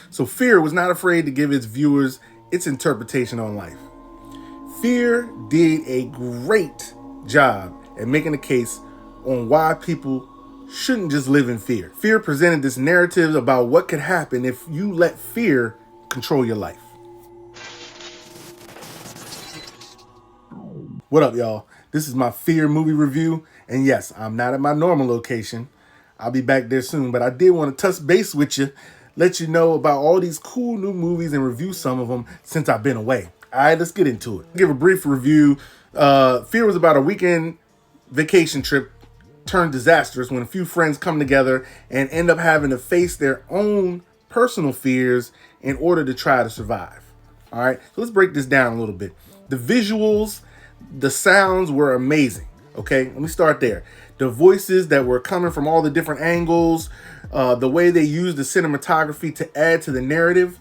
So Fear was not afraid to give its viewers its interpretation on life. Fear did a great job at making a case on why people shouldn't just live in fear. Fear presented this narrative about what could happen if you let fear control your life. What up, y'all? This is my Fear movie review, and yes, I'm not at my normal location. I'll be back there soon, but I did want to touch base with you, let you know about all these cool new movies and review some of them since I've been away. All right, let's get into it. Give a brief review. Fear was about a weekend vacation trip turned disastrous when a few friends come together and end up having to face their own personal fears in order to try to survive. All right, so let's break this down a little bit. The visuals, the sounds were amazing. Okay, let me start there. The voices that were coming from all the different angles, the way they used the cinematography to add to the narrative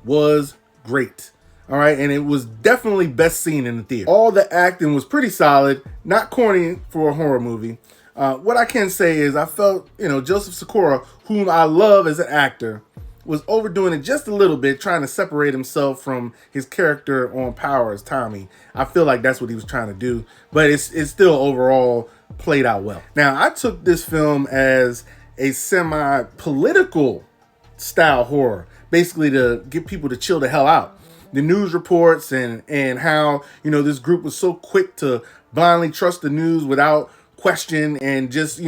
was great. All right, and it was definitely best seen in the theater. All the acting was pretty solid, not corny for a horror movie. What I can say is I felt, Joseph Sikora, whom I love as an actor, was overdoing it just a little bit, trying to separate himself from his character on Power as Tommy. I feel like that's what he was trying to do, but it's still overall played out well. Now, I took this film as a semi-political style horror, basically to get people to chill the hell out. The news reports and how, this group was so quick to blindly trust the news without question and just,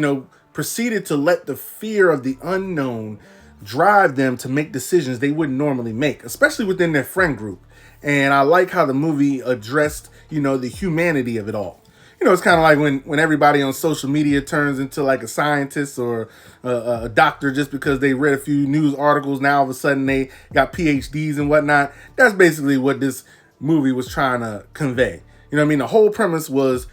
proceeded to let the fear of the unknown drive them to make decisions they wouldn't normally make, especially within their friend group. And I like how the movie addressed, the humanity of it all. It's kind of like when everybody on social media turns into like a scientist or a doctor just because they read a few news articles. Now all of a sudden they got PhDs and whatnot. That's basically what this movie was trying to convey. The whole premise was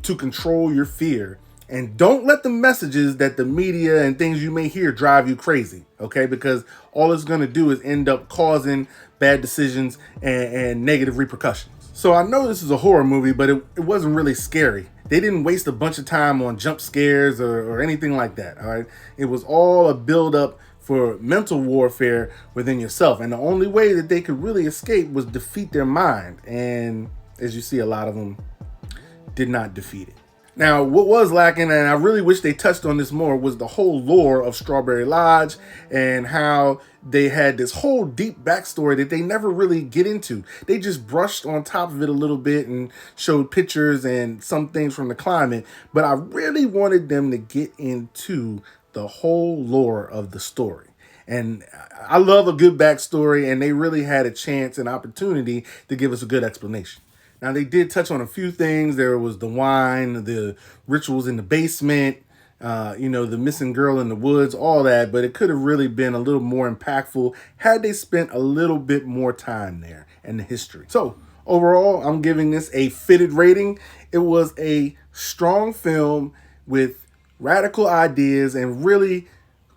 to control your fear. And don't let the messages that the media and things you may hear drive you crazy, okay? Because all it's going to do is end up causing bad decisions and negative repercussions. So I know this is a horror movie, but it wasn't really scary. They didn't waste a bunch of time on jump scares or anything like that, all right? It was all a build-up for mental warfare within yourself. And the only way that they could really escape was defeat their mind. And as you see, a lot of them did not defeat it. Now, what was lacking, and I really wish they touched on this more, was the whole lore of Strawberry Lodge and how they had this whole deep backstory that they never really get into. They just brushed on top of it a little bit and showed pictures and some things from the climate, but I really wanted them to get into the whole lore of the story. And I love a good backstory, and they really had a chance and opportunity to give us a good explanation. Now, they did touch on a few things. There was the wine, the rituals in the basement, the missing girl in the woods, all that. But it could have really been a little more impactful had they spent a little bit more time there and the history. So overall, I'm giving this a fitted rating. It was a strong film with radical ideas and really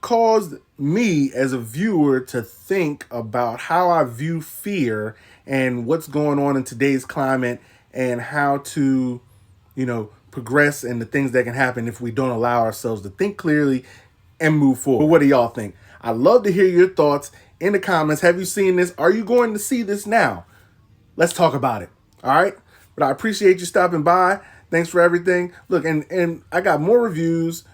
caused me as a viewer to think about how I view fear and what's going on in today's climate and how to, progress and the things that can happen if we don't allow ourselves to think clearly and move forward. But what do y'all think? I'd love to hear your thoughts in the comments. Have you seen this? Are you going to see this now? Let's talk about it. All right. But I appreciate you stopping by. Thanks for everything. Look, and I got more reviews,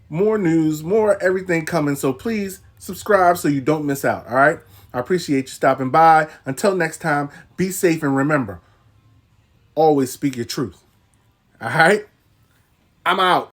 more news, more everything coming. So please subscribe so you don't miss out. All right. I appreciate you stopping by. Until next time, be safe and remember, always speak your truth. All right? I'm out.